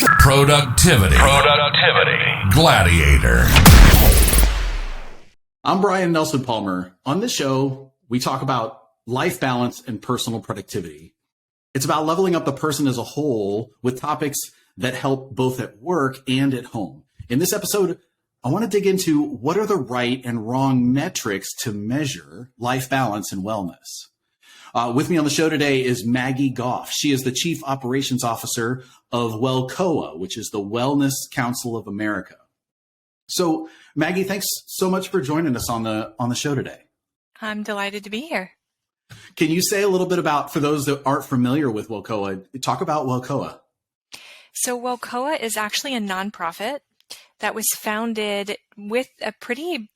Productivity. Gladiator. I'm Brian Nelson Palmer. On this show, we talk about life balance and personal productivity. It's about leveling up the person as a whole with topics that help both at work and at home. In this episode, I want to dig into what are the right and wrong metrics to measure life balance and wellness. With me on the show today is Maggie Gough. She is the Chief Operations Officer of WELCOA, which is the Wellness Council of America. So, Maggie, thanks so much for joining us on the show today. I'm delighted to be here. Can you say a little bit about, for those that aren't familiar with WELCOA, talk about WELCOA. So WELCOA is actually a nonprofit that was founded with a pretty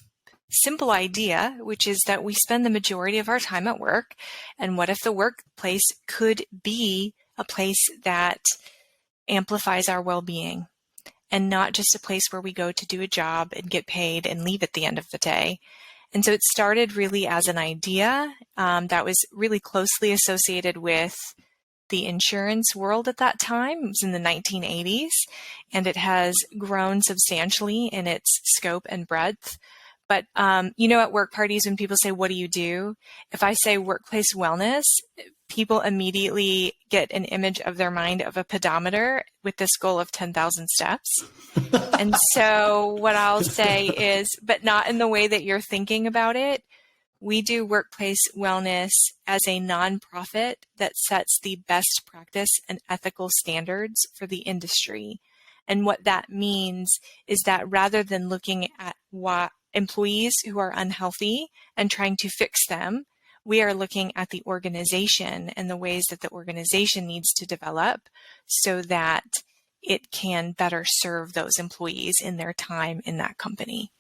simple idea, which is that we spend the majority of our time at work. And what if the workplace could be a place that amplifies our well-being and not just a place where we go to do a job and get paid and leave at the end of the day? And so it started really as an idea that was really closely associated with the insurance world at that time. It was in the 1980s, and it has grown substantially in its scope and breadth. But, at work parties, when people say, what do you do? If I say workplace wellness, people immediately get an image of their mind of a pedometer with this goal of 10,000 steps. And so what I'll say is, but not in the way that you're thinking about it. We do workplace wellness as a nonprofit that sets the best practice and ethical standards for the industry. And what that means is that rather than looking at what employees who are unhealthy and trying to fix them, we are looking at the organization and the ways that the organization needs to develop so that it can better serve those employees in their time in that company.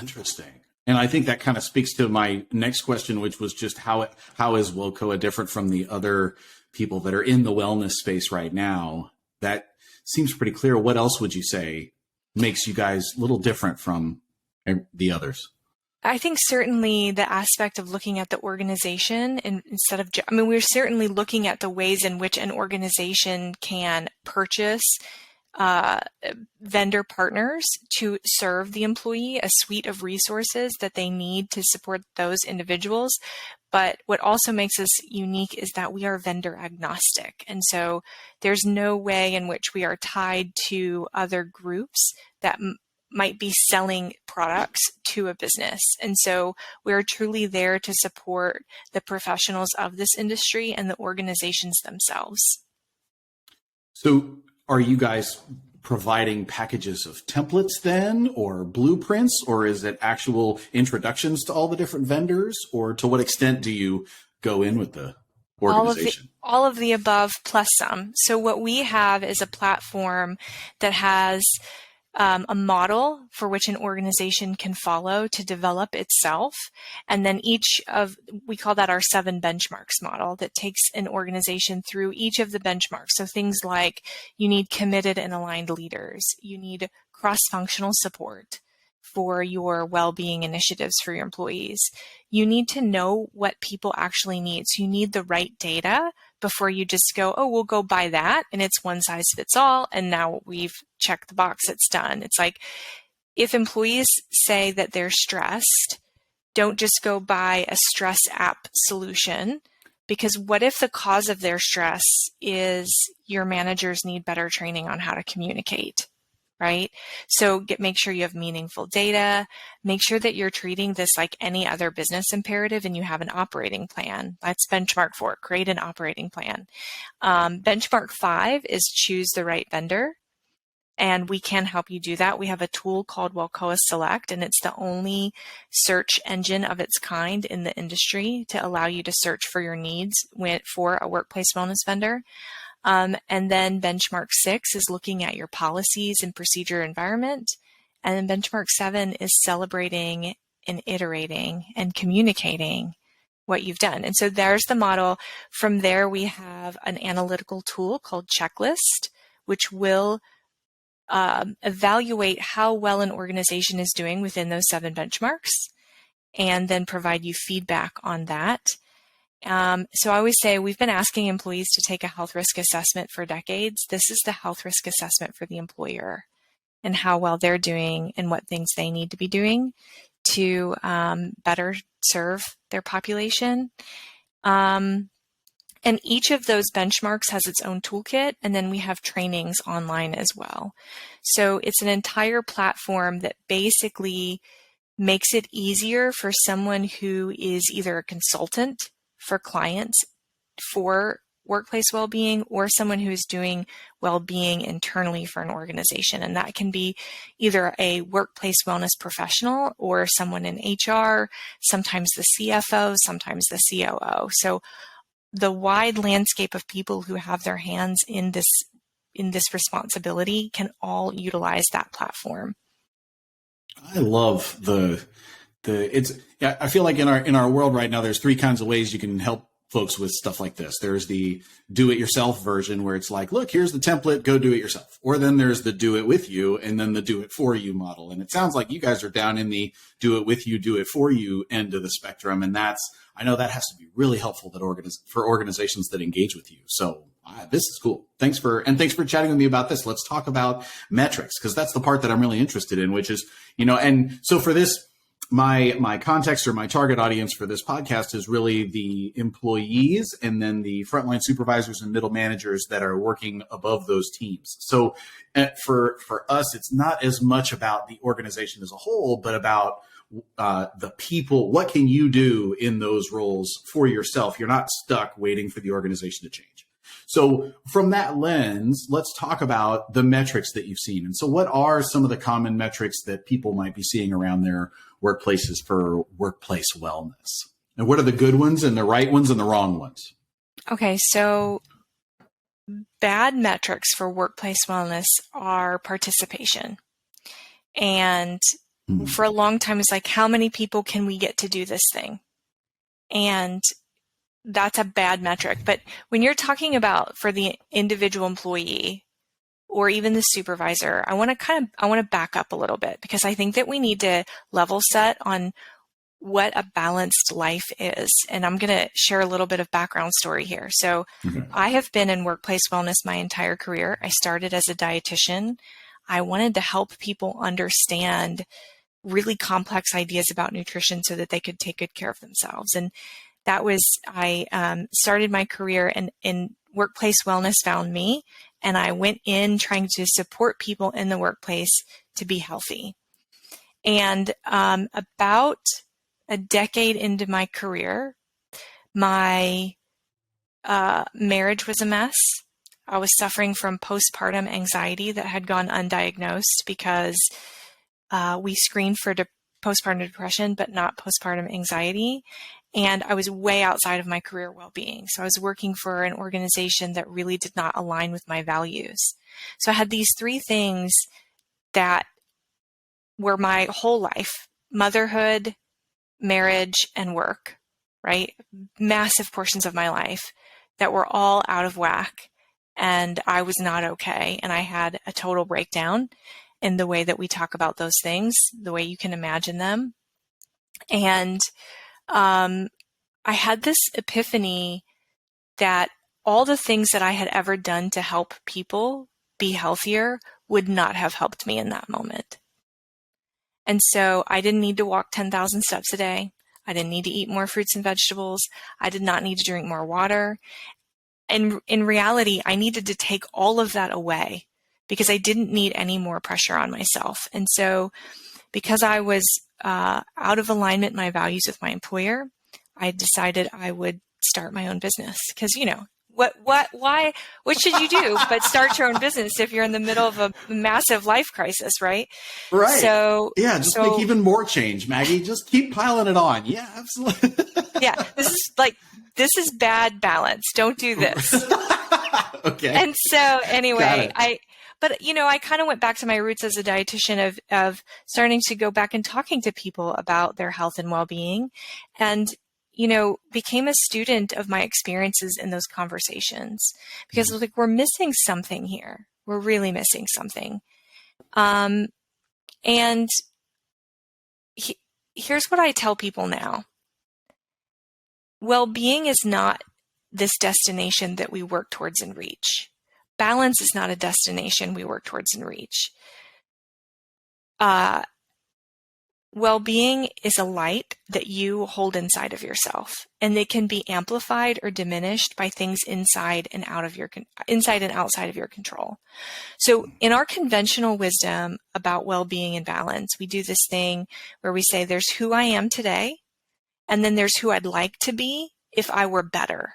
Interesting. And I think that kind of speaks to my next question, which was just how is WELCOA different from the other people that are in the wellness space right now? That seems pretty clear. What else would you say makes you guys a little different from the others? I think certainly the aspect of looking at the organization instead of, we're certainly looking at the ways in which an organization can purchase vendor partners to serve the employee, a suite of resources that they need to support those individuals. But what also makes us unique is that we are vendor agnostic. And so there's no way in which we are tied to other groups that might be selling products to a business. And so we're truly there to support the professionals of this industry and the organizations themselves. So are you guys providing packages of templates then, or blueprints, or is it actual introductions to all the different vendors, or to what extent do you go in with the organization? All of the above plus some. So what we have is a platform that has a model for which an organization can follow to develop itself. And then we call that our 7 benchmarks model that takes an organization through each of the benchmarks. So things like you need committed and aligned leaders, you need cross-functional support for your well-being initiatives for your employees. You need to know what people actually need. So you need the right data before you just go, oh, we'll go buy that, and it's one size fits all, and now we've checked the box, it's done. It's like, if employees say that they're stressed, don't just go buy a stress app solution, because what if the cause of their stress is your managers need better training on how to communicate? Right? So make sure you have meaningful data, make sure that you're treating this like any other business imperative and you have an operating plan. That's benchmark 4, create an operating plan. Benchmark 5 is choose the right vendor. And we can help you do that. We have a tool called WELCOA Select, and it's the only search engine of its kind in the industry to allow you to search for your needs for a workplace wellness vendor. And then benchmark 6 is looking at your policies and procedure environment. And then benchmark 7 is celebrating and iterating and communicating what you've done. And so there's the model. From there, we have an analytical tool called Checklist, which will evaluate how well an organization is doing within those 7 benchmarks, and then provide you feedback on that. So I always say we've been asking employees to take a health risk assessment for decades. This is the health risk assessment for the employer and how well they're doing and what things they need to be doing to better serve their population. And each of those benchmarks has its own toolkit, and then we have trainings online as well. So it's an entire platform that basically makes it easier for someone who is either a consultant for clients for workplace well-being or someone who is doing well-being internally for an organization. And that can be either a workplace wellness professional or someone in HR, sometimes the CFO, sometimes the COO. So the wide landscape of people who have their hands in this responsibility can all utilize that platform. I love I feel like in our world right now, there's three kinds of ways you can help folks with stuff like this. There's the do it yourself version where it's like, look, here's the template, go do it yourself. Or then there's the do it with you and then the do it for you model. And it sounds like you guys are down in the do it with you, do it for you end of the spectrum. And I know that has to be really helpful for organizations that engage with you. So this is cool. Thanks for chatting with me about this. Let's talk about metrics, because that's the part that I'm really interested in, which is, and so for this, my context or my target audience for this podcast is really the employees and then the frontline supervisors and middle managers that are working above those teams. So for us, it's not as much about the organization as a whole, but about the people. What can you do in those roles for yourself? You're not stuck waiting for the organization to change. So from that lens, let's talk about the metrics that you've seen. And so what are some of the common metrics that people might be seeing around their workplaces for workplace wellness? And what are the good ones and the right ones and the wrong ones? Okay, so bad metrics for workplace wellness are participation. And for a long time, it's like, how many people can we get to do this thing? And that's a bad metric. But when you're talking about for the individual employee or even the supervisor, I want to back up a little bit, because I think that we need to level set on what a balanced life is. And I'm going to share a little bit of background story here. So I have been in workplace wellness my entire career. I started as a dietitian. I wanted to help people understand really complex ideas about nutrition so that they could take good care of themselves. And that was, I started my career in workplace wellness found me, and I went in trying to support people in the workplace to be healthy. And about a decade into my career, my marriage was a mess. I was suffering from postpartum anxiety that had gone undiagnosed because we screened for postpartum depression, but not postpartum anxiety. And I was way outside of my career well-being. So I was working for an organization that really did not align with my values. So I had these three things that were my whole life: motherhood, marriage, and work, right? Massive portions of my life that were all out of whack. And I was not okay. And I had a total breakdown in the way that we talk about those things, the way you can imagine them. And I had this epiphany that all the things that I had ever done to help people be healthier would not have helped me in that moment. And so I didn't need to walk 10,000 steps a day. I didn't need to eat more fruits and vegetables. I did not need to drink more water. And in reality, I needed to take all of that away because I didn't need any more pressure on myself. And so because I was out of alignment, my values with my employer, I decided I would start my own business. Because, what should you do but start your own business if you're in the middle of a massive life crisis, right? Right. So just make even more change, Maggie. Just keep piling it on. Yeah, absolutely. Yeah, this is bad balance. Don't do this. Okay. And so anyway, I kind of went back to my roots as a dietitian of starting to go back and talking to people about their health and well-being, and, became a student of my experiences in those conversations, because we're missing something here. We're really missing something. And here's what I tell people now. well-being is not this destination that we work towards and reach. Balance is not a destination we work towards and reach. Well-being is a light that you hold inside of yourself, and it can be amplified or diminished by things inside and outside of your control. So in our conventional wisdom about well-being and balance, we do this thing where we say there's who I am today, and then there's who I'd like to be if I were better.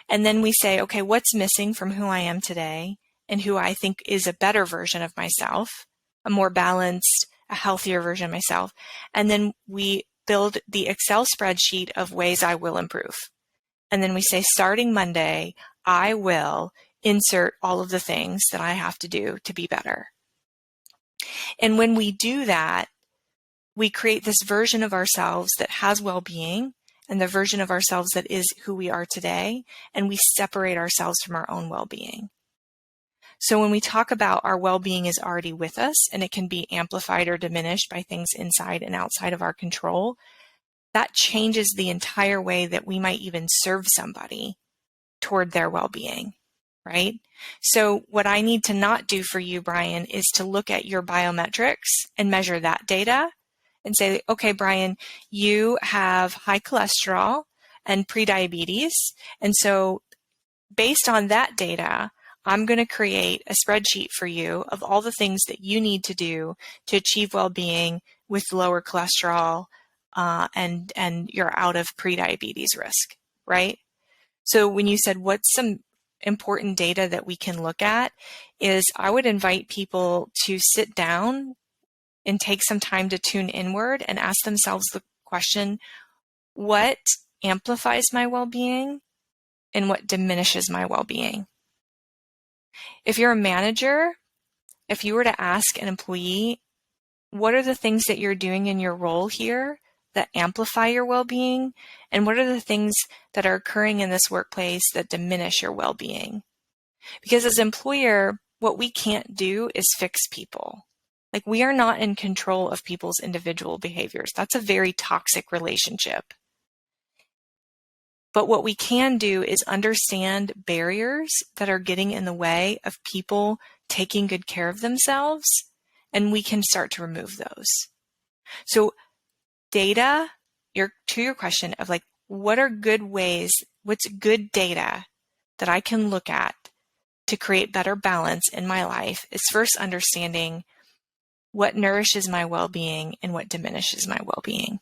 And then we say, okay, what's missing from who I am today and who I think is a better version of myself, a more balanced, a healthier version of myself. And then we build the Excel spreadsheet of ways I will improve. And then we say, starting Monday, I will insert all of the things that I have to do to be better. And when we do that, we create this version of ourselves that has well-being and the version of ourselves that is who we are today, and we separate ourselves from our own well-being. So when we talk about our well-being is already with us and it can be amplified or diminished by things inside and outside of our control, that changes the entire way that we might even serve somebody toward their well-being, right? So what I need to not do for you, Brian, is to look at your biometrics and measure that data and say, okay, Brian, you have high cholesterol and prediabetes. And so based on that data, I'm going to create a spreadsheet for you of all the things that you need to do to achieve well-being with lower cholesterol and you're out of prediabetes risk, right? So when you said what's some important data that we can look at, is I would invite people to sit down and take some time to tune inward and ask themselves the question, what amplifies my well-being and what diminishes my well-being? If you're a manager, if you were to ask an employee, what are the things that you're doing in your role here that amplify your well-being? And what are the things that are occurring in this workplace that diminish your well-being? Because as an employer, what we can't do is fix people. Like, we are not in control of people's individual behaviors. That's a very toxic relationship. But what we can do is understand barriers that are getting in the way of people taking good care of themselves, and we can start to remove those. So data, to your question of like, what are good ways, what's good data that I can look at to create better balance in my life, is first understanding what nourishes my well-being and what diminishes my well-being.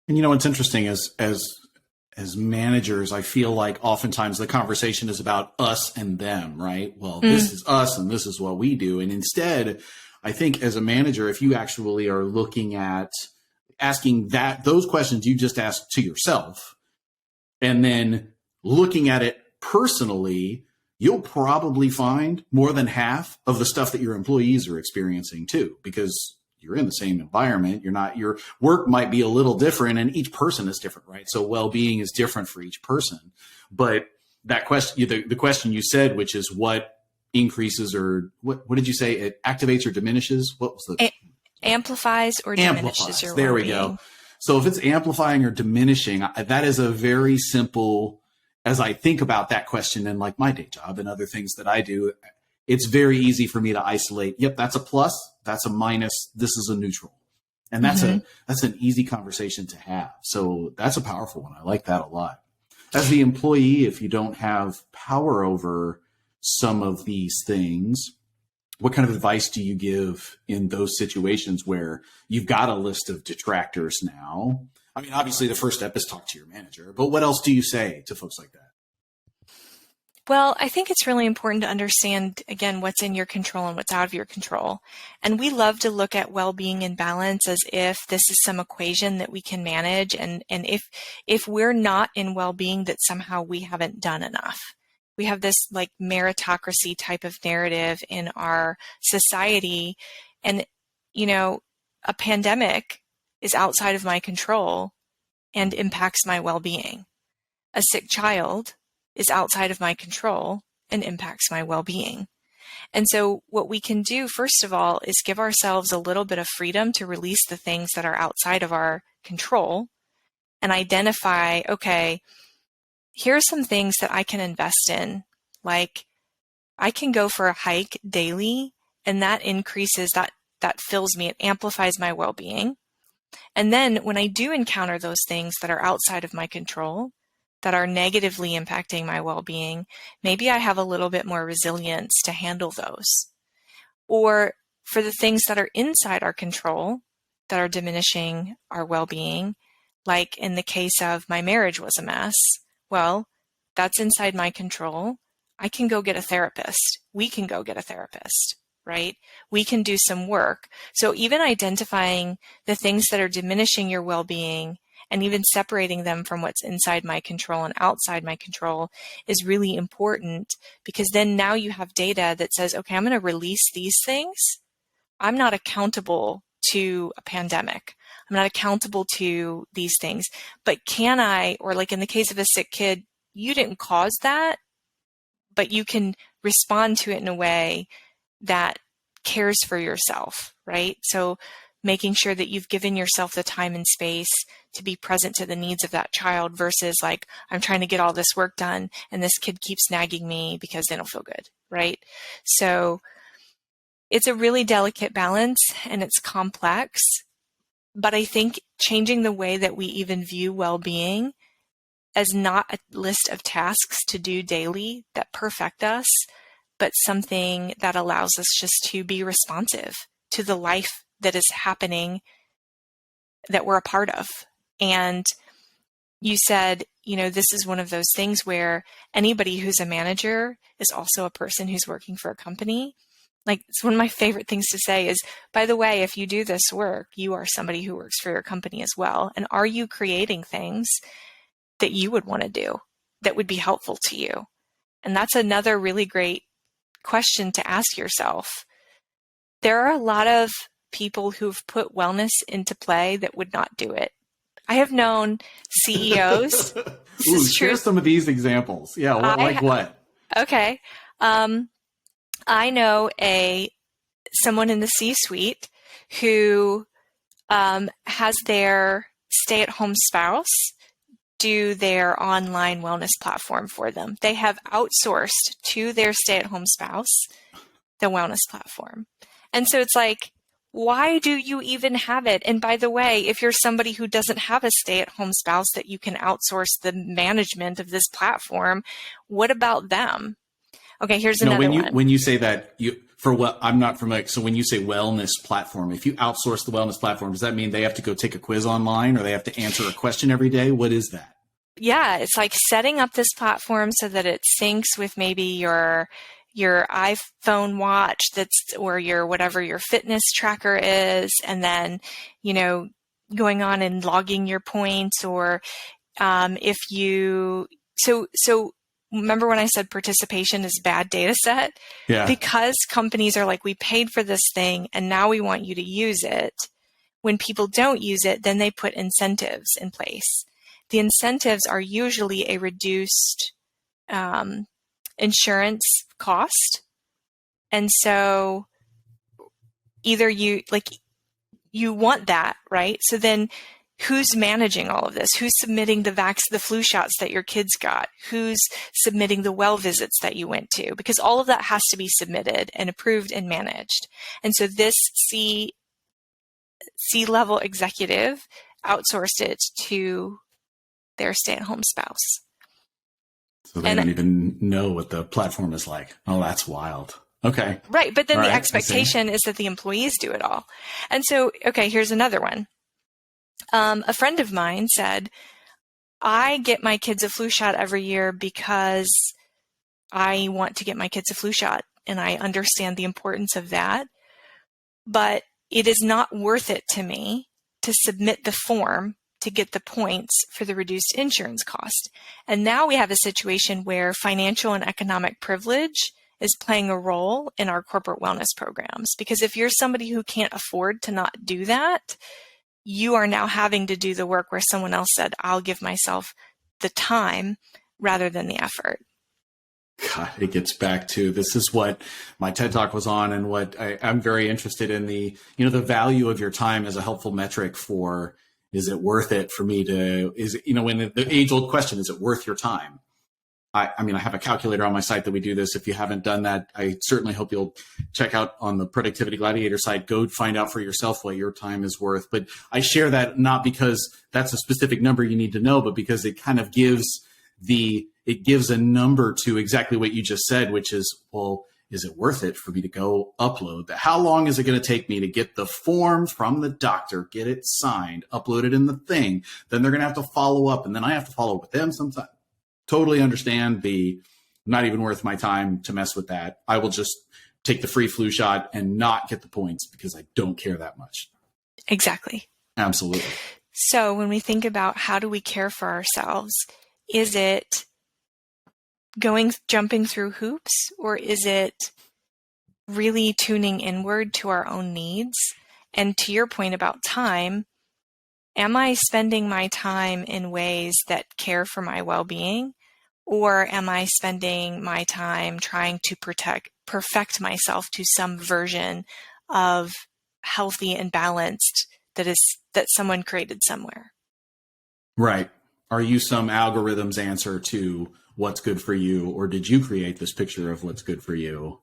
And you know, what's interesting is as managers, I feel like oftentimes the conversation is about us and them, right? Well, this is us and this is what we do. And instead, I think as a manager, if you actually are looking at asking those questions you just asked to yourself, and then looking at it personally, you'll probably find more than half of the stuff that your employees are experiencing too, because you're in the same environment. Your work might be a little different, and each person is different, right? So well-being is different for each person. But that question, the question you said, which is what increases or what did you say? It activates or diminishes? What was the amplifies or diminishes your well-being? There we go. So if it's amplifying or diminishing, that is a very simple, as I think about that question and like my day job and other things that I do, it's very easy for me to isolate. Yep, that's a plus. That's a minus. This is a neutral. And that's an easy conversation to have. So that's a powerful one. I like that a lot. As the employee, if you don't have power over some of these things, what kind of advice do you give in those situations where you've got a list of detractors now? I mean, obviously the first step is talk to your manager, but what else do you say to folks like that? Well, I think it's really important to understand, again, what's in your control and what's out of your control. And we love to look at well-being and balance as if this is some equation that we can manage. And if we're not in well-being, that somehow we haven't done enough. We have this like meritocracy type of narrative in our society. And, you know, a pandemic is outside of my control and impacts my well-being. A sick child is outside of my control and impacts my well-being. And so what we can do, first of all, is give ourselves a little bit of freedom to release the things that are outside of our control and identify, okay, here are some things that I can invest in. Like I can go for a hike daily, and that increases, that fills me, it amplifies my well-being. And then when I do encounter those things that are outside of my control, that are negatively impacting my well-being, maybe I have a little bit more resilience to handle those. Or for the things that are inside our control, that are diminishing our well-being, like in the case of my marriage was a mess, well, that's inside my control. I can go get a therapist. We can go get a therapist, right? We can do some work. So even identifying the things that are diminishing your well-being and even separating them from what's inside my control and outside my control is really important, because then now you have data that says, okay, I'm going to release these things. I'm not accountable to a pandemic. I'm not accountable to these things. But can I, or like in the case of a sick kid, you didn't cause that, but you can respond to it in a way that cares for yourself, right? So making sure that you've given yourself the time and space to be present to the needs of that child versus like, I'm trying to get all this work done and this kid keeps nagging me because they don't feel good, right? So it's a really delicate balance and it's complex, but I think changing the way that we even view well-being as not a list of tasks to do daily that perfect us, but something that allows us just to be responsive to the life that is happening that we're a part of. And you said, this is one of those things where anybody who's a manager is also a person who's working for a company. Like, it's one of my favorite things to say is, by the way, if you do this work, you are somebody who works for your company as well. And are you creating things that you would want to do that would be helpful to you? And that's another really great question to ask yourself. There are a lot of people who've put wellness into play that would not do it. I have known CEOs. Ooh, share some of these examples. Yeah, what? Okay. I know someone in the C-suite who has their stay-at-home spouse do their online wellness platform for them. They have outsourced to their stay-at-home spouse the wellness platform. And so it's like, why do you even have it? And by the way, if you're somebody who doesn't have a stay-at-home spouse that you can outsource the management of this platform, what about them? Okay, here's another one. When you say that, I'm not familiar. So when you say wellness platform, if you outsource the wellness platform, does that mean they have to go take a quiz online or they have to answer a question every day? What is that? Yeah, it's like setting up this platform so that it syncs with maybe your iPhone watch or whatever your fitness tracker is, and then, going on and logging your points, or so remember when I said participation is bad data set? Yeah. Because companies are like, we paid for this thing and now we want you to use it. When people don't use it, then they put incentives in place. The incentives are usually a reduced insurance cost. And so either you want that, right? So then who's managing all of this? Who's submitting the flu shots that your kids got? Who's submitting the well visits that you went to? Because all of that has to be submitted and approved and managed. And so this C-level executive outsourced it to their stay-at-home spouse. So they don't even know what the platform is like. Oh, that's wild. Okay. Right. But then the expectation is that the employees do it all. And so, okay, here's another one. A friend of mine said, I get my kids a flu shot every year because I want to get my kids a flu shot, and I understand the importance of that. But it is not worth it to me to submit the form to get the points for the reduced insurance cost. And now we have a situation where financial and economic privilege is playing a role in our corporate wellness programs. Because if you're somebody who can't afford to not do that, you are now having to do the work where someone else said, I'll give myself the time rather than the effort. God, it gets back to, this is what my TED Talk was on, and what I'm very interested in, the value of your time as a helpful metric for Is it worth it for me to, when the age old question, is it worth your time? I mean, I have a calculator on my site that we do this. If you haven't done that, I certainly hope you'll check out on the Productivity Gladiator site. Go find out for yourself what your time is worth. But I share that not because that's a specific number you need to know, but because it kind of gives a number to exactly what you just said, which is, well, is it worth it for me to go upload that? How long is it going to take me to get the form from the doctor, get it signed, upload it in the thing? Then they're going to have to follow up, and then I have to follow up with them sometime. Totally understand not even worth my time to mess with that. I will just take the free flu shot and not get the points because I don't care that much. Exactly. Absolutely. So when we think about how do we care for ourselves, is it jumping through hoops, or is it really tuning inward to our own needs? And to your point about time, am I spending my time in ways that care for my well-being? Or am I spending my time trying to perfect myself to some version of healthy and balanced that someone created somewhere? Right. Are you some algorithm's answer to what's good for you? Or did you create this picture of what's good for you?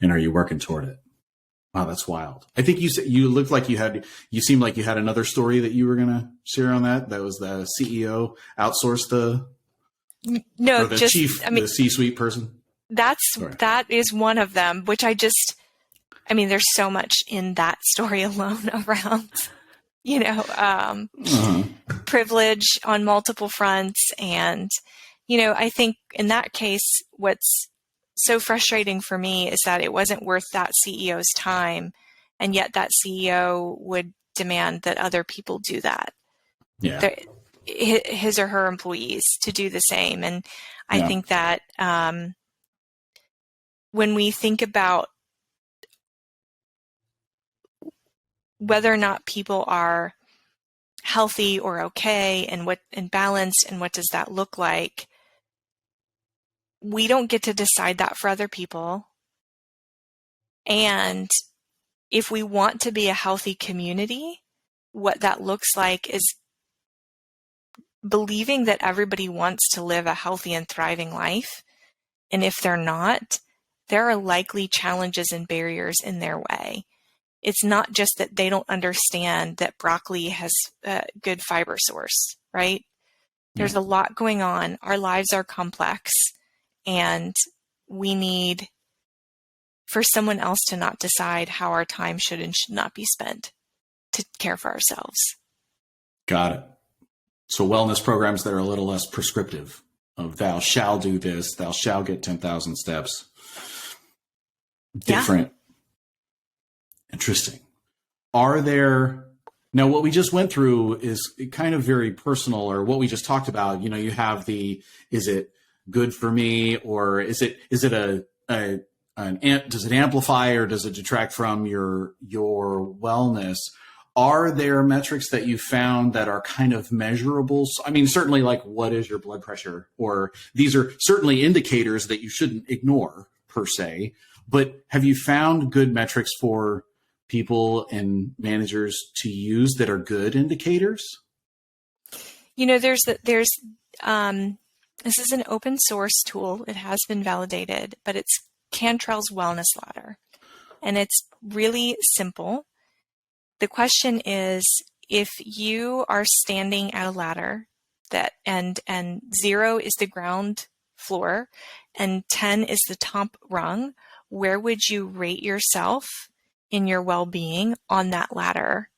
And are you working toward it? Wow, that's wild. I think you looked like you seemed like you had another story that you were going to share on that. That was the CEO outsourced the the C-suite person. That is one of them, which there's so much in that story alone around, privilege on multiple fronts. And, I think in that case, what's so frustrating for me is that it wasn't worth that CEO's time. And yet that CEO would demand that other people do that. Yeah. His or her employees to do the same. And I think that when we think about whether or not people are healthy or okay and balanced and what does that look like, we don't get to decide that for other people. And if we want to be a healthy community, what that looks like is believing that everybody wants to live a healthy and thriving life. And if they're not, there are likely challenges and barriers in their way. It's not just that they don't understand that broccoli has a good fiber source, right? There's a lot going on. Our lives are complex, and we need for someone else to not decide how our time should and should not be spent to care for ourselves. Got it. So wellness programs that are a little less prescriptive of thou shall do this, thou shall get 10,000 steps. Different. Yeah. Interesting. Now what we just went through is kind of very personal, or what we just talked about. You have is it good for me, or does it amplify or does it detract from your wellness? Are there metrics that you found that are kind of measurables? I mean, certainly like what is your blood pressure, or these are certainly indicators that you shouldn't ignore per se, but have you found good metrics for people and managers to use that are good indicators? This is an open source tool. It has been validated, but it's Cantrell's Wellness Ladder, and it's really simple. The question is, if you are standing at a ladder and 0 is the ground floor and 10 is the top rung, where would you rate yourself in your well-being on that ladder?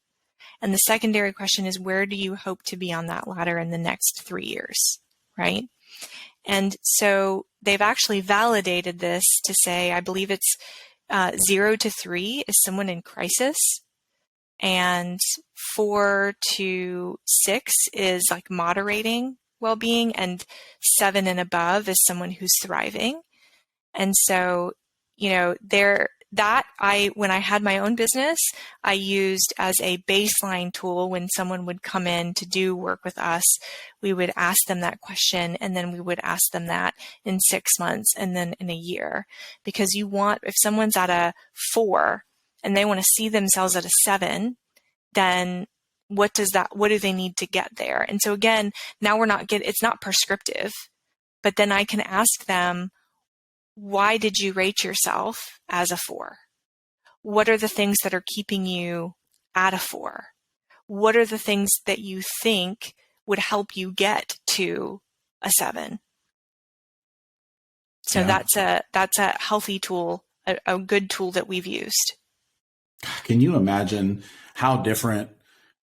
And the secondary question is, where do you hope to be on that ladder in the next 3 years, right? And so they've actually validated this to say, I believe it's 0 to 3 is someone in crisis, and 4 to 6 is like moderating well-being, and 7 and above is someone who's thriving. And so, when I had my own business, I used as a baseline tool. When someone would come in to do work with us, we would ask them that question, and then we would ask them that in 6 months and then in a year. Because if someone's at a 4 and they want to see themselves at a 7, then what do they need to get there? And so again, now it's not prescriptive, but then I can ask them, why did you rate yourself as a 4? What are the things that are keeping you at a 4? What are the things that you think would help you get to a 7? So that's a healthy tool, a good tool that we've used. Can you imagine how different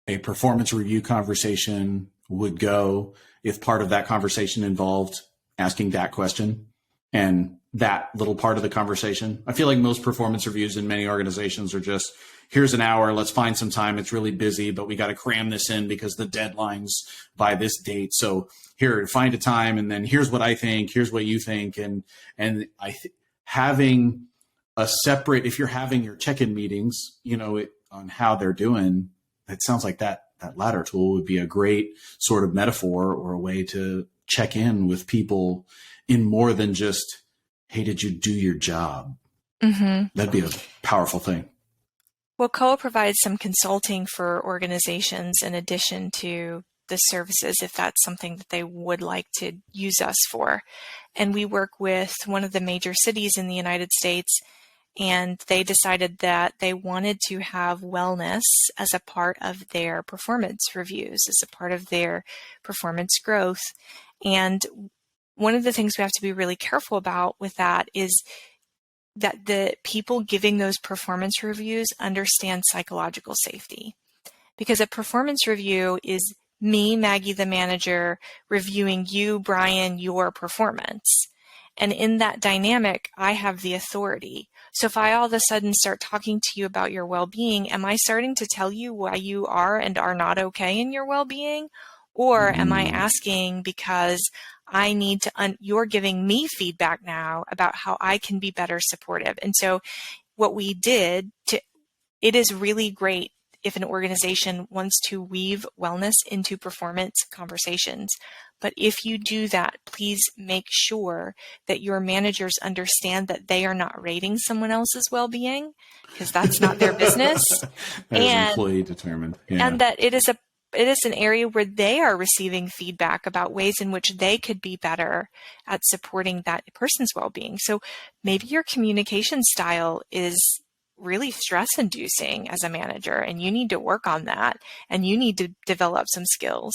a performance review conversation would go if part of that conversation involved asking that question and that little part of the conversation? I feel like most performance reviews in many organizations are just, here's an hour, let's find some time. It's really busy, but we got to cram this in because the deadline's by this date. So here, find a time, and then here's what I think, here's what you think. And having a separate, if you're having your check-in meetings, on how they're doing, it sounds like that latter tool would be a great sort of metaphor or a way to check in with people in more than just, hey, did you do your job? Mm-hmm. That'd be a powerful thing. WELCOA provides some consulting for organizations in addition to the services, if that's something that they would like to use us for. And we work with one of the major cities in the United States, and they decided that they wanted to have wellness as a part of their performance reviews, as a part of their performance growth. And one of the things we have to be really careful about with that is that the people giving those performance reviews understand psychological safety. Because a performance review is me, Maggie, the manager, reviewing you, Brian, your performance. And in that dynamic, I have the authority. So if I all of a sudden start talking to you about your well-being, am I starting to tell you why you are and are not okay in your well-being? Or am I asking because I need to, you're giving me feedback now about how I can be better supportive. And so what we did it is really great if an organization wants to weave wellness into performance conversations. But if you do that, please make sure that your managers understand that they are not rating someone else's well-being, because that's not their business. That is employee determined. Yeah. And that it is an area where they are receiving feedback about ways in which they could be better at supporting that person's well-being. So maybe your communication style is really stress-inducing as a manager, and you need to work on that, and you need to develop some skills.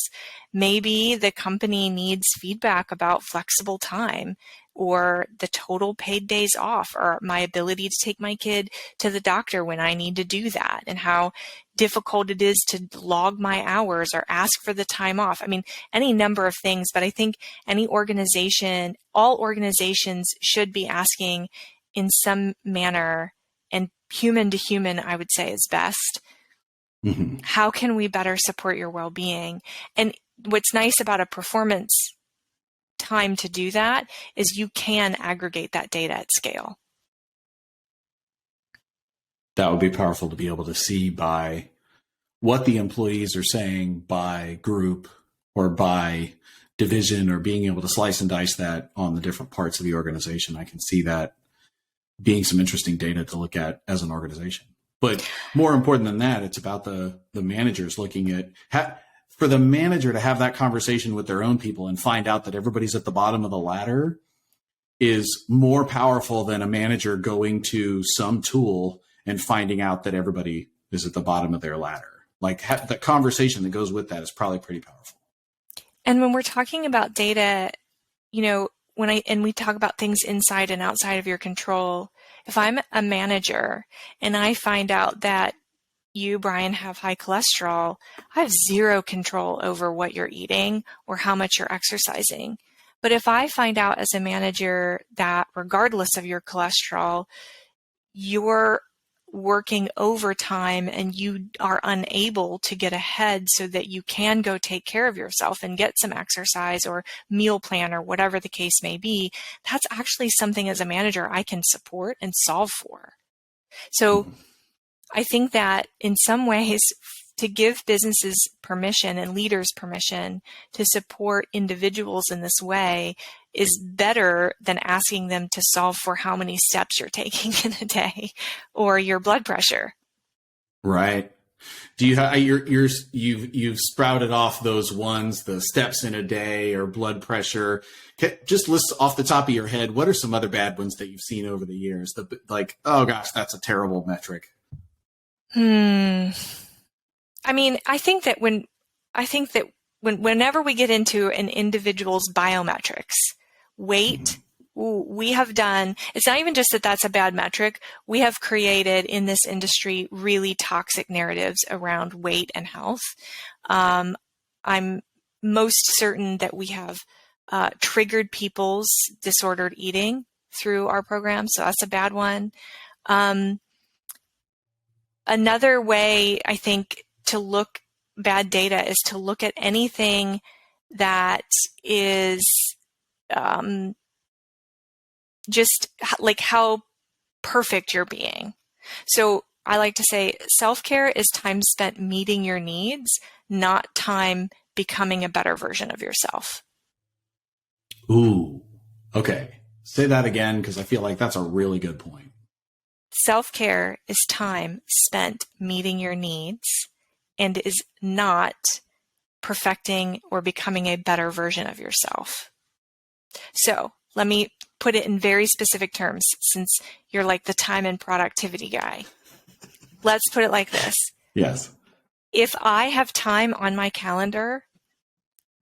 Maybe the company needs feedback about flexible time, or the total paid days off, or my ability to take my kid to the doctor when I need to do that, and how difficult it is to log my hours or ask for the time off. I mean, any number of things, but I think all organizations should be asking in some manner, and human to human, I would say is best. Mm-hmm. How can we better support your well-being? And what's nice about a performance time to do that is you can aggregate that data at scale. That would be powerful to be able to see by what the employees are saying by group or by division, or being able to slice and dice that on the different parts of the organization. I can see that being some interesting data to look at as an organization. But more important than that, it's about the managers looking at for the manager to have that conversation with their own people and find out that everybody's at the bottom of the ladder is more powerful than a manager going to some tool and finding out that everybody is at the bottom of their ladder. Like the conversation that goes with that is probably pretty powerful. And when we're talking about data, when we talk about things inside and outside of your control, if I'm a manager and I find out that you, Brian, have high cholesterol, I have zero control over what you're eating or how much you're exercising. But if I find out as a manager that regardless of your cholesterol, you're working overtime and you are unable to get ahead so that you can go take care of yourself and get some exercise or meal plan or whatever the case may be, that's actually something as a manager I can support and solve for. So I think that in some ways, to give businesses permission and leaders permission to support individuals in this way is better than asking them to solve for how many steps you're taking in a day or your blood pressure. Right. Do you have you've sprouted off those ones, the steps in a day or blood pressure? Just list off the top of your head. What are some other bad ones that you've seen over the years? Like, oh gosh, that's a terrible metric. I mean, I think that whenever we get into an individual's biometrics, weight, we have done, it's not even just that that's a bad metric. We have created in this industry really toxic narratives around weight and health. I'm most certain that we have triggered people's disordered eating through our program. So that's a bad one. Another way I think to look bad data is to look at anything that is just like how perfect you're being. So I like to say self-care is time spent meeting your needs, not time becoming a better version of yourself. Ooh, okay. Say that again, because I feel like that's a really good point. Self-care is time spent meeting your needs and is not perfecting or becoming a better version of yourself. So let me put it in very specific terms, since you're like the time and productivity guy. Let's put it like this. Yes. If I have time on my calendar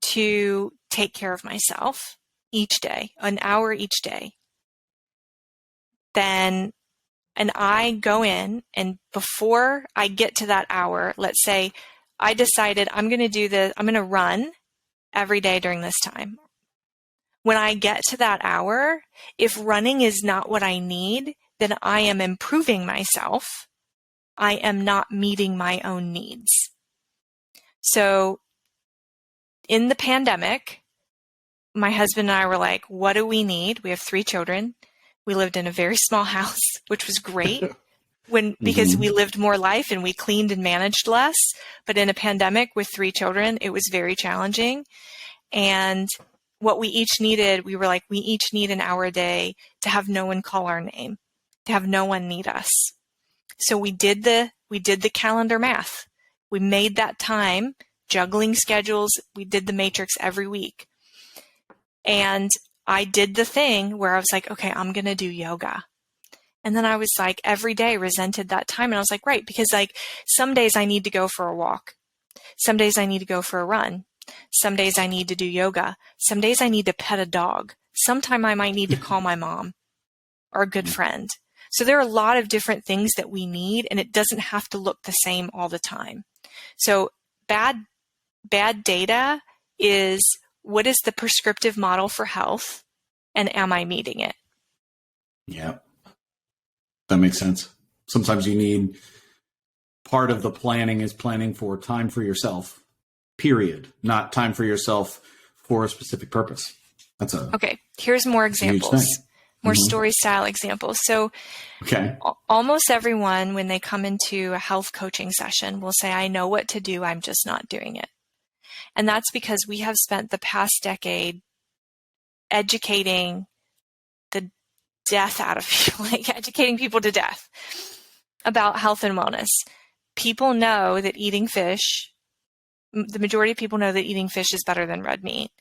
to take care of myself each day, an hour each day, then, and I go in, and before I get to that hour, let's say I decided I'm going to run every day during this time. When I get to that hour, if running is not what I need, then I am improving myself. I am not meeting my own needs. So in the pandemic, my husband and I were like, what do we need? We have 3 children. We lived in a very small house, which was great because we lived more life and we cleaned and managed less. But in a pandemic with 3 children, it was very challenging. And what we each needed, we were like, we each need an hour a day to have no one call our name, to have no one need us. So we did the calendar math. We made that time, juggling schedules. We did the matrix every week. And I did the thing where I was like, okay, I'm going to do yoga. And then I was like, every day resented that time. And I was like, right, because like some days I need to go for a walk. Some days I need to go for a run. Some days I need to do yoga. Some days I need to pet a dog. Sometime I might need to call my mom or a good friend. So there are a lot of different things that we need, and it doesn't have to look the same all the time. So bad data is, what is the prescriptive model for health, and am I meeting it? Yeah, that makes sense. Sometimes you need, part of the planning is planning for time for yourself, period, not time for yourself for a specific purpose. Okay. Here's more examples, more story style examples. So almost everyone, when they come into a health coaching session, will say, I know what to do, I'm just not doing it. And that's because we have spent the past decade educating the death out of people, like educating people to death about health and wellness. People know that eating fish, the majority of people know that eating fish is better than red meat.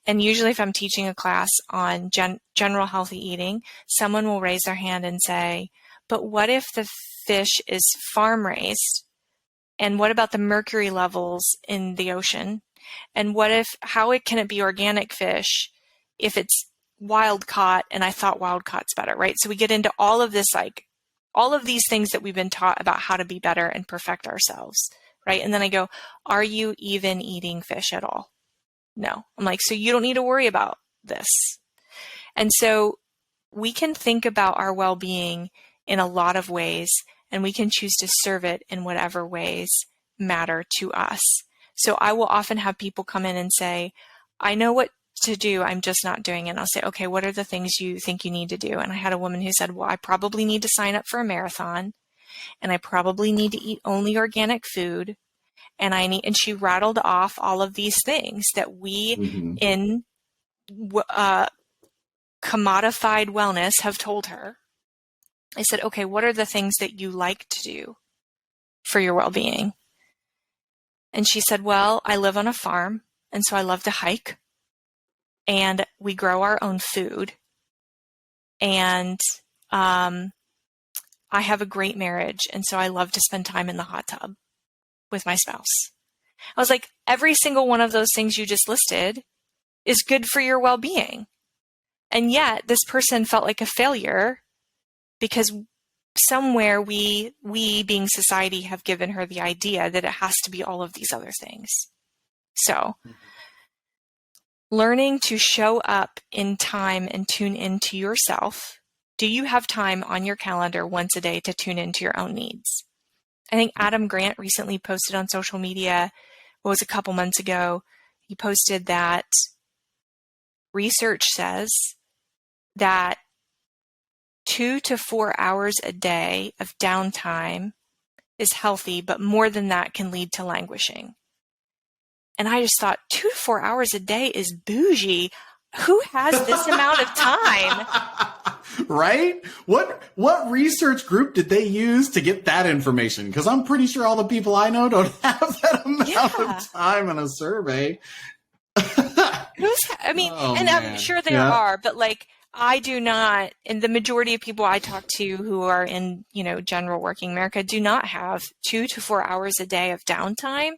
And usually if I'm teaching a class on general healthy eating, someone will raise their hand and say, but what if the fish is farm raised? And what about the mercury levels in the ocean? And how can it be organic fish if it's wild caught, and I thought wild caught's better, right? So we get into all of this, like all of these things that we've been taught about how to be better and perfect ourselves, right? And then I go, are you even eating fish at all? No. I'm like, so you don't need to worry about this. And so we can think about our well-being in a lot of ways, and we can choose to serve it in whatever ways matter to us. So I will often have people come in and say, I know what to do, I'm just not doing it. And I'll say, okay, what are the things you think you need to do? And I had a woman who said, well, I probably need to sign up for a marathon, and I probably need to eat only organic food. And she rattled off all of these things that we in commodified wellness have told her. I said, okay, what are the things that you like to do for your well-being? And she said, well, I live on a farm, and so I love to hike, and we grow our own food, and I have a great marriage, and so I love to spend time in the hot tub with my spouse. I was like, every single one of those things you just listed is good for your well-being. And yet this person felt like a failure because somewhere we being society have given her the idea that it has to be all of these other things. So learning to show up in time and tune into yourself. Do you have time on your calendar once a day to tune into your own needs? I think Adam Grant recently posted on social media, what was a couple months ago, he posted that research says that 2 to 4 hours a day of downtime is healthy, but more than that can lead to languishing. And I just thought 2 to 4 hours a day is bougie. Who has this amount of time? Right? What research group did they use to get that information? Because I'm pretty sure all the people I know don't have that amount of time in a survey. I'm sure there are, but like I do not, and the majority of people I talk to who are in, general working America do not have 2 to 4 hours a day of downtime.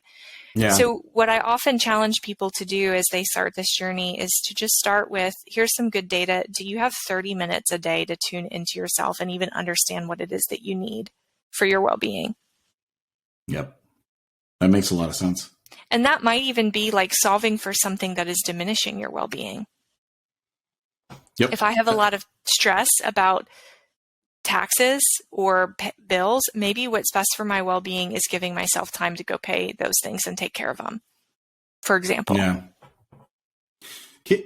Yeah. So what I often challenge people to do as they start this journey is to just start with, here's some good data. Do you have 30 minutes a day to tune into yourself and even understand what it is that you need for your well-being? Yep. That makes a lot of sense. And that might even be like solving for something that is diminishing your well-being. Yep. If I have a lot of stress about taxes or bills, maybe what's best for my well-being is giving myself time to go pay those things and take care of them, for example. Yeah.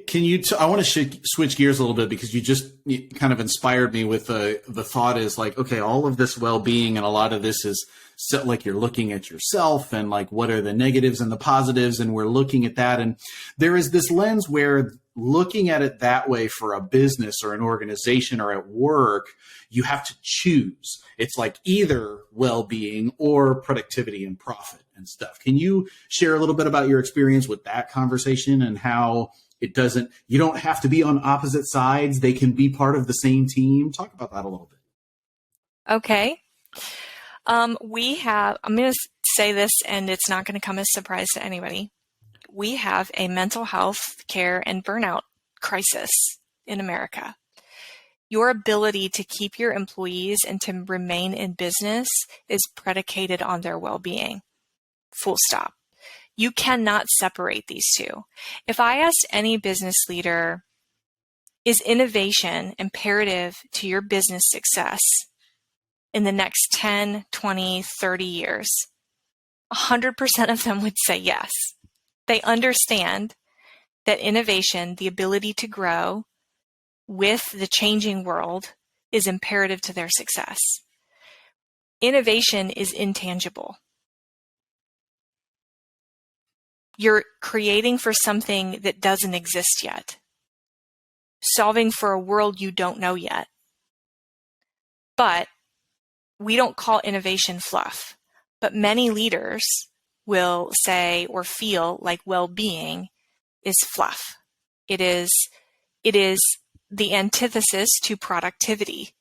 Can you, I want to switch gears a little bit because you kind of inspired me with the thought is like, okay, all of this well-being and a lot of this is so like you're looking at yourself and like, what are the negatives and the positives? And we're looking at that. And there is this lens where looking at it that way for a business or an organization or at work, you have to choose. It's like either well-being or productivity and profit and stuff. Can you share a little bit about your experience with that conversation and how you don't have to be on opposite sides. They can be part of the same team. Talk about that a little bit. Okay. I'm going to say this and it's not going to come as a surprise to anybody. We have a mental health care and burnout crisis in America. Your ability to keep your employees and to remain in business is predicated on their well-being. Full stop. You cannot separate these two. If I asked any business leader, is innovation imperative to your business success in the next 10, 20, 30 years? 100% of them would say yes. They understand that innovation, the ability to grow with the changing world, is imperative to their success. Innovation is intangible. You're creating for something that doesn't exist yet, solving for a world you don't know yet. But we don't call innovation fluff, but many leaders will say or feel like well-being is fluff. It is the antithesis to productivity,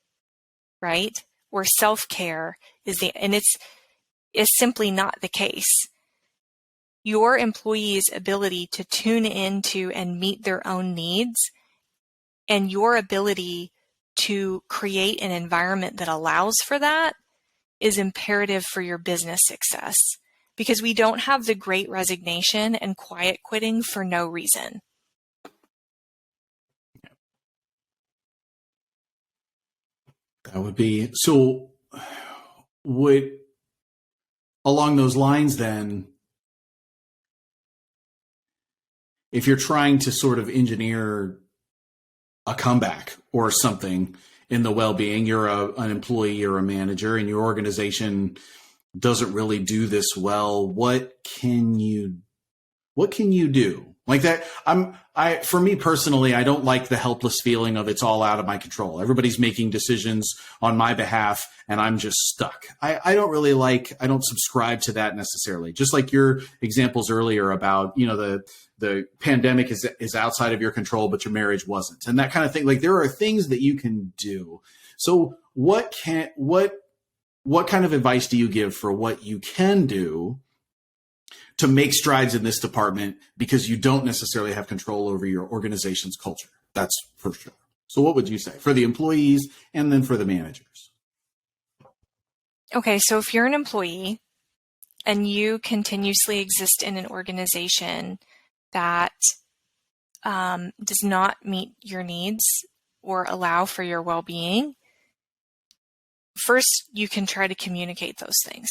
right? Or self-care and it's simply not the case. Your employees' ability to tune into and meet their own needs and your ability to create an environment that allows for that is imperative for your business success, because we don't have the great resignation and quiet quitting for no reason. That would be, so along those lines then, if you're trying to sort of engineer a comeback or something in the well-being, you're an employee or a manager and your organization doesn't really do this well, what can you do? Like that, for me personally, I don't like the helpless feeling of it's all out of my control. Everybody's making decisions on my behalf and I'm just stuck. I don't subscribe to that necessarily. Just like your examples earlier about, the pandemic is outside of your control, but your marriage wasn't, and that kind of thing. Like there are things that you can do. So what kind of advice do you give for what you can do to make strides in this department, because you don't necessarily have control over your organization's culture? That's for sure. So what would you say for the employees and then for the managers? Okay, so if you're an employee and you continuously exist in an organization that does not meet your needs or allow for your well-being, first you can try to communicate those things.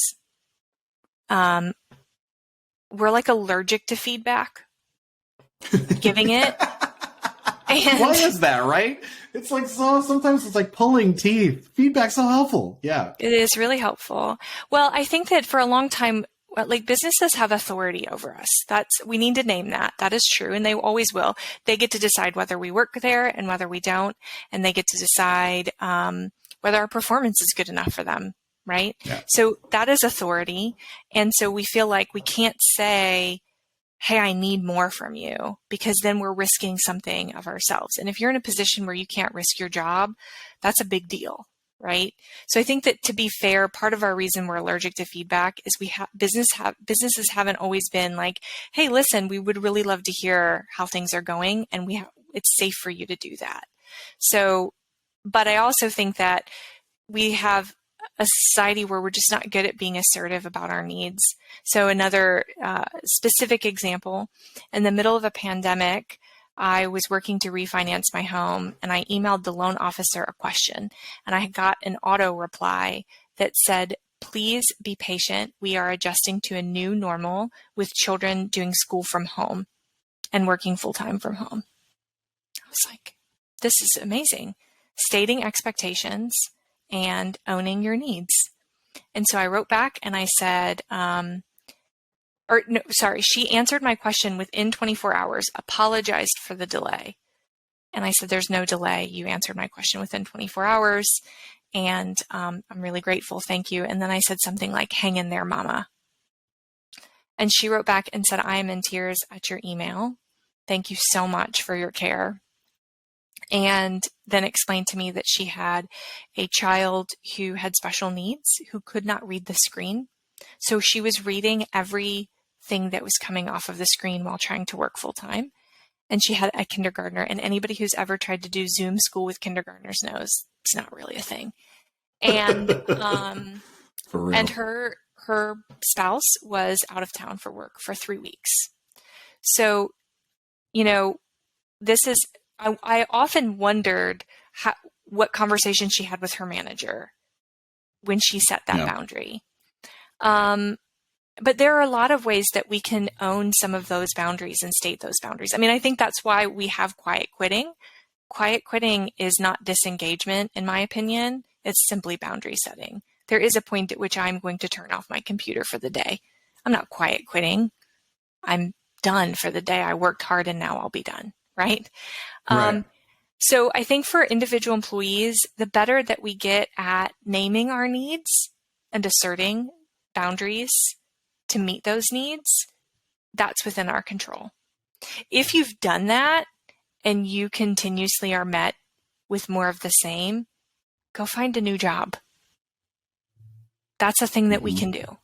We're like allergic to feedback, giving it. And why is that, right? It's like, sometimes it's like pulling teeth. Feedback's so helpful. Yeah. It is really helpful. Well, I think that for a long time, like businesses have authority over us. We need to name that. That is true. And they always will. They get to decide whether we work there and whether we don't. And they get to decide whether our performance is good enough for them. Right? Yeah. So that is authority. And so we feel like we can't say, hey, I need more from you, because then we're risking something of ourselves. And if you're in a position where you can't risk your job, that's a big deal, right? So I think that, to be fair, part of our reason we're allergic to feedback is businesses haven't always been like, hey, listen, we would really love to hear how things are going, and it's safe for you to do that. So, but I also think that we have a society where we're just not good at being assertive about our needs. So another specific example, in the middle of a pandemic, I was working to refinance my home, and I emailed the loan officer a question, and I got an auto reply that said, please be patient. We are adjusting to a new normal with children doing school from home and working full-time from home. I was like, this is amazing. Stating expectations and owning your needs. And so I wrote back and I said, she answered my question within 24 hours, apologized for the delay. And I said, there's no delay. You answered my question within 24 hours. And I'm really grateful. Thank you. And then I said something like, hang in there, mama. And she wrote back and said, I am in tears at your email. Thank you so much for your care. And then explained to me that she had a child who had special needs, who could not read the screen. So she was reading everything that was coming off of the screen while trying to work full time. And she had a kindergartner, and anybody who's ever tried to do Zoom school with kindergartners knows it's not really a thing. And For real. And her spouse was out of town for work for 3 weeks. So, this is, I often wondered what conversation she had with her manager when she set that boundary. But there are a lot of ways that we can own some of those boundaries and state those boundaries. I mean, I think that's why we have quiet quitting. Quiet quitting is not disengagement, in my opinion. It's simply boundary setting. There is a point at which I'm going to turn off my computer for the day. I'm not quiet quitting. I'm done for the day. I worked hard and now I'll be done, right? Right. So I think for individual employees, the better that we get at naming our needs and asserting boundaries to meet those needs, that's within our control. If you've done that and you continuously are met with more of the same, go find a new job. That's a thing that we can do.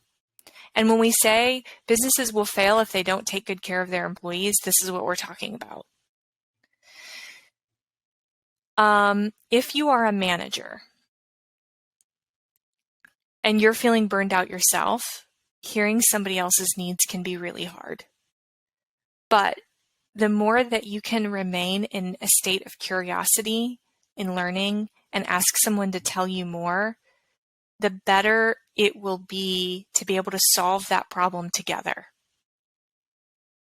And when we say businesses will fail if they don't take good care of their employees, this is what we're talking about. If you are a manager and you're feeling burned out yourself, hearing somebody else's needs can be really hard. But the more that you can remain in a state of curiosity, in learning, and ask someone to tell you more, the better it will be to be able to solve that problem together.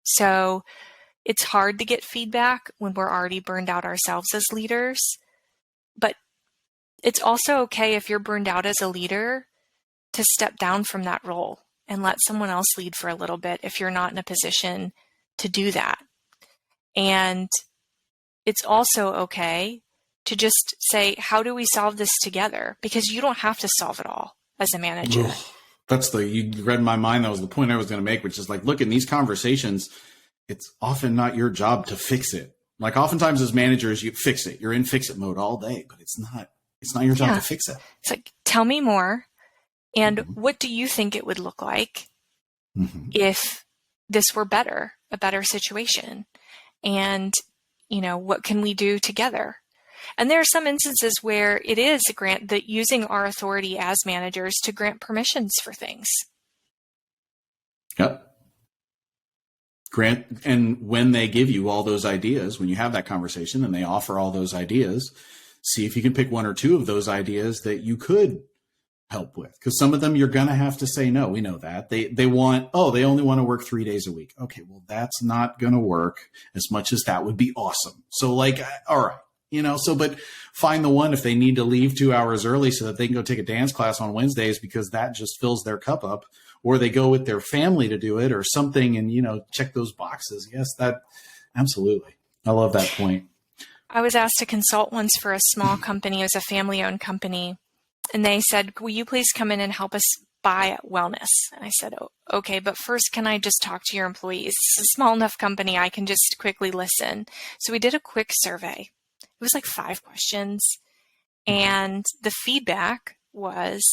So it's hard to get feedback when we're already burned out ourselves as leaders, but it's also okay if you're burned out as a leader to step down from that role and let someone else lead for a little bit if you're not in a position to do that. And it's also okay to just say, how do we solve this together? Because you don't have to solve it all as a manager. Ugh. You read my mind. That was the point I was going to make, which is like, look, in these conversations, it's often not your job to fix it. Like oftentimes as managers, you fix it. You're in fix it mode all day, but it's not your job to fix it. It's like, tell me more. And what do you think it would look like if this were a better situation? And, what can we do together? And there are some instances where it is that using our authority as managers to grant permissions for things. Yep. And when they give you all those ideas, when you have that conversation and they offer all those ideas, see if you can pick one or two of those ideas that you could help with. Because some of them you're going to have to say no. We know that. They only want to work 3 days a week. Okay, well, that's not going to work as much as that would be awesome. So all right. But find the one if they need to leave 2 hours early so that they can go take a dance class on Wednesdays because that just fills their cup up, or they go with their family to do it or something and, check those boxes. Yes, that absolutely. I love that point. I was asked to consult once for a small company. It was a family-owned company. And they said, will you please come in and help us buy wellness? And I said, oh, okay, but first, can I just talk to your employees? It's a small enough company, I can just quickly listen. So we did a quick survey. It was like 5 questions. And the feedback was,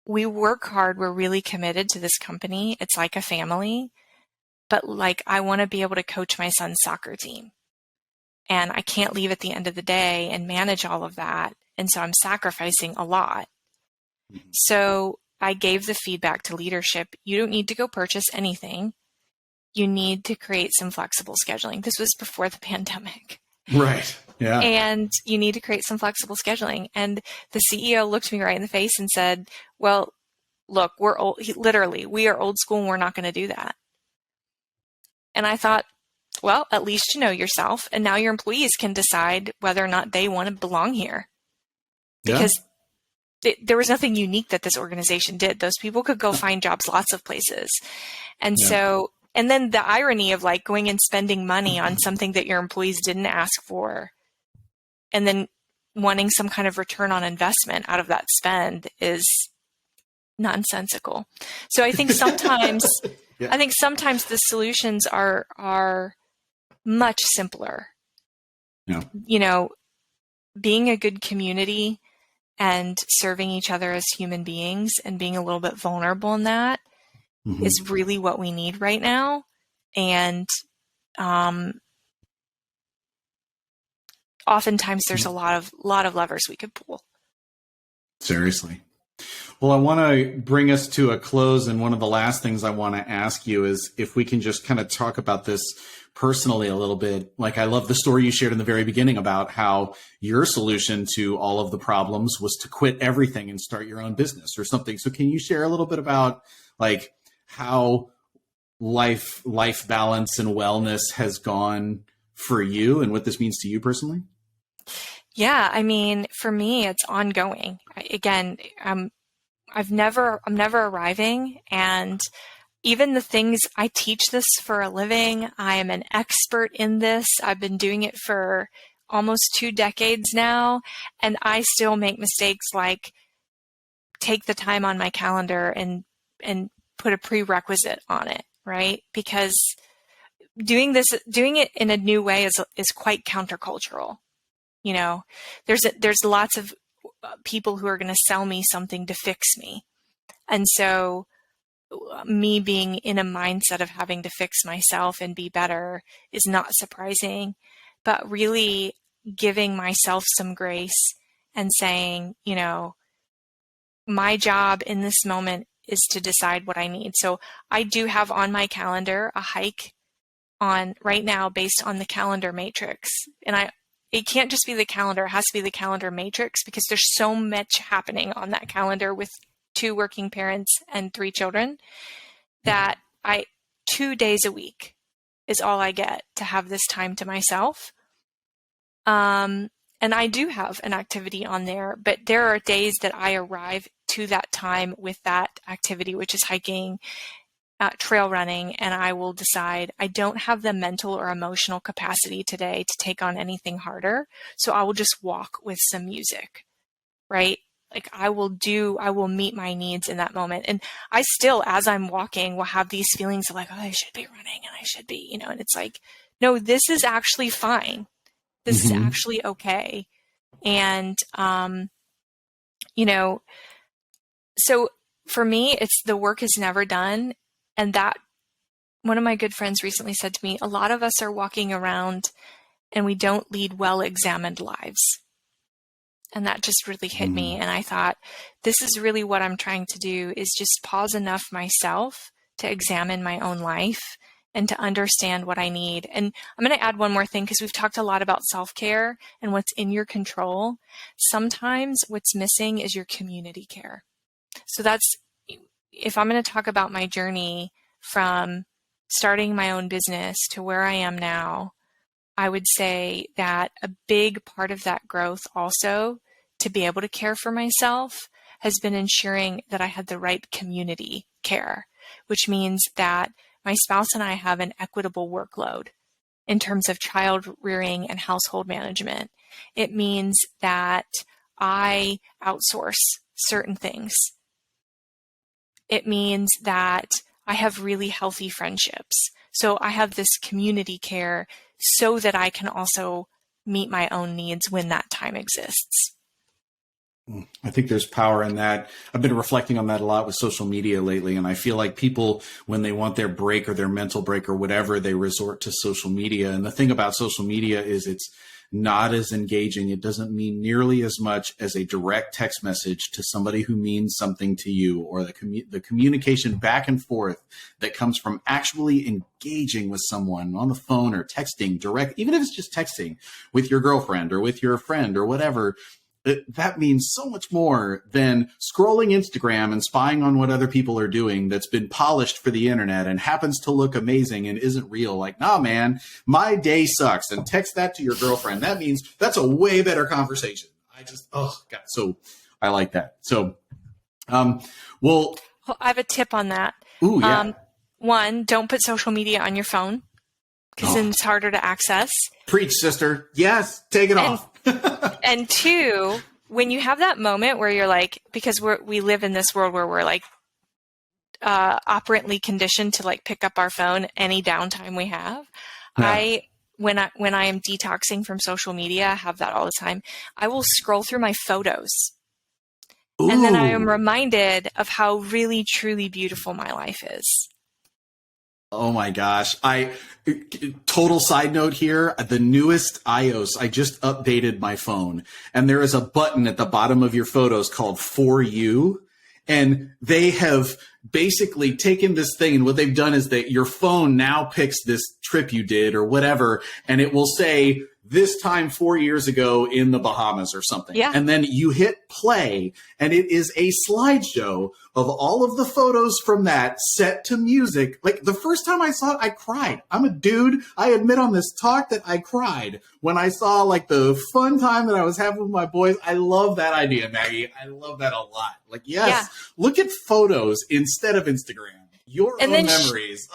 we work hard. We're really committed to this company. It's like a family. But I want to be able to coach my son's soccer team. And I can't leave at the end of the day and manage all of that. And so I'm sacrificing a lot. So I gave the feedback to leadership. You don't need to go purchase anything. You need to create some flexible scheduling. This was before the pandemic. Right. Yeah. And you need to create some flexible scheduling. And the CEO looked me right in the face and said, well, look, we're old. Literally, we are old school and we're not going to do that. And I thought, well, at least you know yourself. And now your employees can decide whether or not they want to belong here. Because there was nothing unique that this organization did. Those people could go find jobs lots of places. And so, and then the irony of going and spending money on something that your employees didn't ask for, and then wanting some kind of return on investment out of that spend is nonsensical. So I think sometimes, the solutions are much simpler. Yeah. Being a good community and serving each other as human beings and being a little bit vulnerable in that is really what we need right now. And oftentimes there's a lot of levers we could pull. Seriously. Well, I want to bring us to a close. And one of the last things I want to ask you is if we can just kind of talk about this personally a little bit. I love the story you shared in the very beginning about how your solution to all of the problems was to quit everything and start your own business or something. So can you share a little bit about how life balance and wellness has gone for you and what this means to you personally? Yeah. I mean, for me, it's ongoing. Again, I'm never arriving. And even the things I teach this for a living, I am an expert in this. I've been doing it for almost 2 decades now. And I still make mistakes like take the time on my calendar and put a prerequisite on it, right? Because doing it in a new way is quite countercultural. There's lots of people who are going to sell me something to fix me. And so me being in a mindset of having to fix myself and be better is not surprising, but really giving myself some grace and saying, my job in this moment is to decide what I need. So I do have on my calendar a hike on right now based on the calendar matrix. And it can't just be the calendar, it has to be the calendar matrix because there's so much happening on that calendar with 2 working parents and 3 children that 2 days a week is all I get to have this time to myself. And I do have an activity on there, but there are days that I arrive to that time with that activity, which is hiking. trail running, and I will decide I don't have the mental or emotional capacity today to take on anything harder. So I will just walk with some music, right? Like I will meet my needs in that moment. And I still, as I'm walking, will have these feelings of like, oh, I should be running and I should be, and it's like, no, this is actually fine. This is actually okay. And, so for me, it's the work is never done. And that one of my good friends recently said to me, a lot of us are walking around and we don't lead well-examined lives. And that just really hit me. And I thought, this is really what I'm trying to do, is just pause enough myself to examine my own life and to understand what I need. And I'm going to add one more thing, because we've talked a lot about self-care and what's in your control. Sometimes what's missing is your community care. So that's, if I'm going to talk about my journey from starting my own business to where I am now, I would say that a big part of that growth also, to be able to care for myself, has been ensuring that I had the right community care, which means that my spouse and I have an equitable workload in terms of child rearing and household management. It means that I outsource certain things. It means that I have really healthy friendships. So I have this community care so that I can also meet my own needs when that time exists. I think there's power in that. I've been reflecting on that a lot with social media lately. And I feel like people, when they want their break or their mental break or whatever, they resort to social media. And the thing about social media is it's not as engaging. It doesn't mean nearly as much as a direct text message to somebody who means something to you, or the communication back and forth that comes from actually engaging with someone on the phone or texting direct, even if it's just texting with your girlfriend or with your friend or whatever. That means so much more than scrolling Instagram and spying on what other people are doing that's been polished for the internet and happens to look amazing and isn't real. Like, nah, man, my day sucks. And text that to your girlfriend. That means that's a way better conversation. So I like that. So, well, I have a tip on that. Ooh, yeah. One, don't put social media on your phone, because then it's harder to access. Preach, sister. Yes, take it off. And two, when you have that moment where you're like, because we live in this world where we're like operantly conditioned to like pick up our phone any downtime we have. Yeah. When I am detoxing from social media, I have that all the time. I will scroll through my photos. Ooh. And then I am reminded of how really, truly beautiful my life is. Oh my gosh. Total side note here, the newest iOS, I just updated my phone, and there is a button at the bottom of your photos called For You. And they have basically taken this thing, and what they've done is that your phone now picks this trip you did or whatever, and it will say, this time 4 years ago in the Bahamas or something. Yeah. And then you hit play, and it is a slideshow of all of the photos from that set to music. Like, the first time I saw it, I cried. I'm a dude. I admit on this talk that I cried when I saw like the fun time that I was having with my boys. I love that idea, Maggie. I love that a lot. Like, yes, Look at photos instead of Instagram. Your own memories.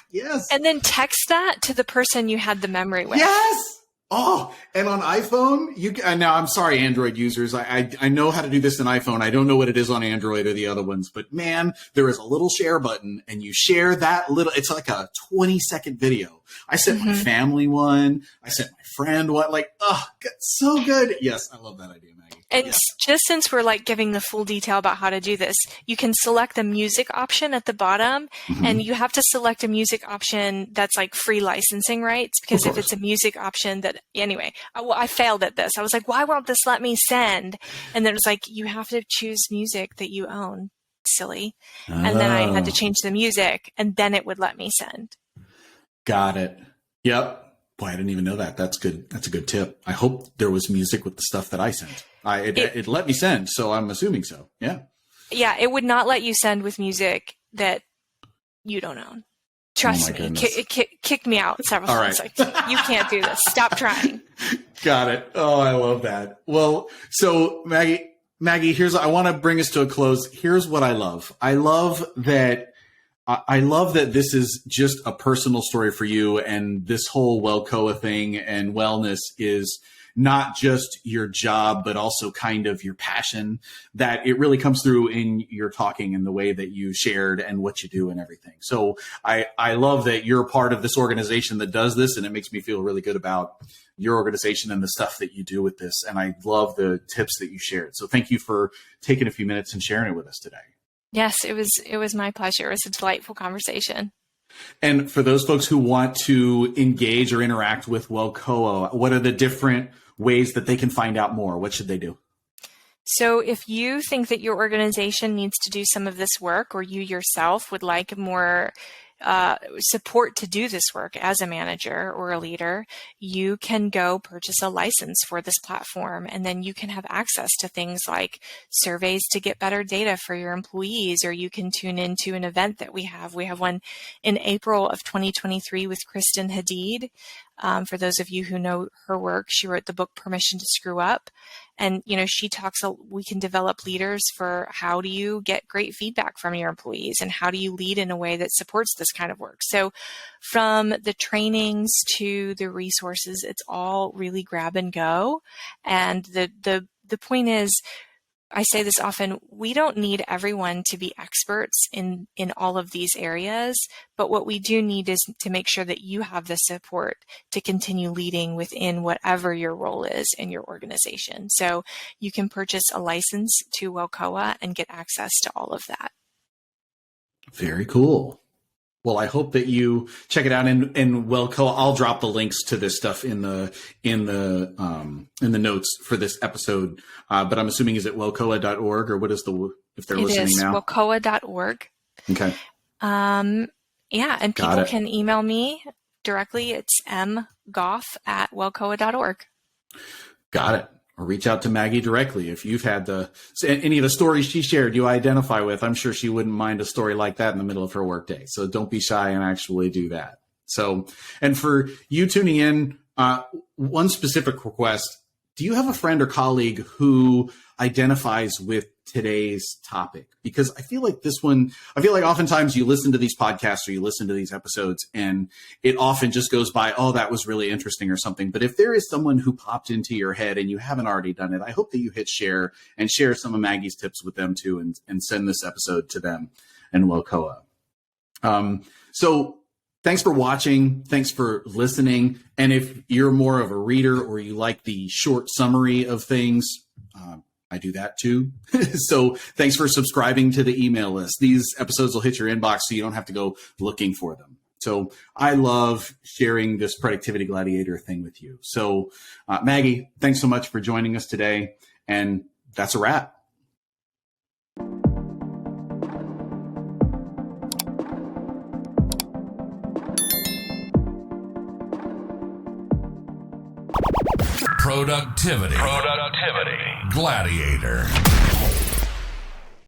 Yes. And then text that to the person you had the memory with. Yes. Oh, and on iPhone, now I'm sorry, Android users. I know how to do this in iPhone. I don't know what it is on Android or the other ones, but man, there is a little share button, and you share that little, it's like a 20-second video. I sent my family one. I sent my friend one. Like, so good. Yes, I love that idea, Maggie. And just since we're like giving the full detail about how to do this, you can select the music option at the bottom, and you have to select a music option that's like free licensing rights, because if it's a music option that, anyway, I failed at this. I was like, why won't this let me send? And then it was like, you have to choose music that you own. Silly. And then I had to change the music, and then it would let me send. Got it. Yep. Boy, I didn't even know that. That's good. That's a good tip. I hope there was music with the stuff that I sent. It let me send, so I'm assuming so. Yeah. Yeah, it would not let you send with music that you don't own. Trust me. It kicked me out several times. Right. Like, you can't do this. Stop trying. Got it. Oh, I love that. Well, so Maggie, I want to bring us to a close. Here's what I love. I love that I love that this is just a personal story for you, and this whole WELCOA thing and wellness is not just your job, but also kind of your passion, that it really comes through in your talking and the way that you shared and what you do and everything. So I love that you're a part of this organization that does this, and it makes me feel really good about your organization and the stuff that you do with this. And I love the tips that you shared. So thank you for taking a few minutes and sharing it with us today. Yes, it was my pleasure. It was a delightful conversation. And for those folks who want to engage or interact with WELCOA, what are the different ways that they can find out more? What should they do? So if you think that your organization needs to do some of this work, or you yourself would like more support to do this work as a manager or a leader, you can go purchase a license for this platform, and then you can have access to things like surveys to get better data for your employees, or you can tune into an event that we have. We have one in April of 2023 with Kristen Hadid. For those of you who know her work, she wrote the book Permission to Screw Up. And, she talks, we can develop leaders for how do you get great feedback from your employees, and how do you lead in a way that supports this kind of work. So from the trainings to the resources, it's all really grab and go. And the point is, I say this often, we don't need everyone to be experts in all of these areas, but what we do need is to make sure that you have the support to continue leading within whatever your role is in your organization. So you can purchase a license to WELCOA and get access to all of that. Very cool. Well, I hope that you check it out in WELCOA. I'll drop the links to this stuff in the notes for this episode. But I'm assuming, is it welcoa.org, or what is if they're listening now? It is welcoa.org. Okay. Yeah, and people can email me directly. It's mgough@welcoa.org. Got it. Or reach out to Maggie directly if you've had any of the stories she shared you identify with. I'm sure she wouldn't mind a story like that in the middle of her workday. So don't be shy and actually do that. So, and for you tuning in, one specific request: do you have a friend or colleague who identifies with today's topic? Because I feel like oftentimes you listen to these podcasts or you listen to these episodes and it often just goes by, oh, that was really interesting or something. But if there is someone who popped into your head and you haven't already done it, I hope that you hit share and share some of Maggie's tips with them too, and send this episode to them and WELCOA. So thanks for watching. Thanks for listening. And if you're more of a reader or you like the short summary of things, I do that too. So thanks for subscribing to the email list. These episodes will hit your inbox so you don't have to go looking for them. So I love sharing this Productivity Gladiator thing with you. So Maggie, thanks so much for joining us today. And that's a wrap. Productivity Gladiator.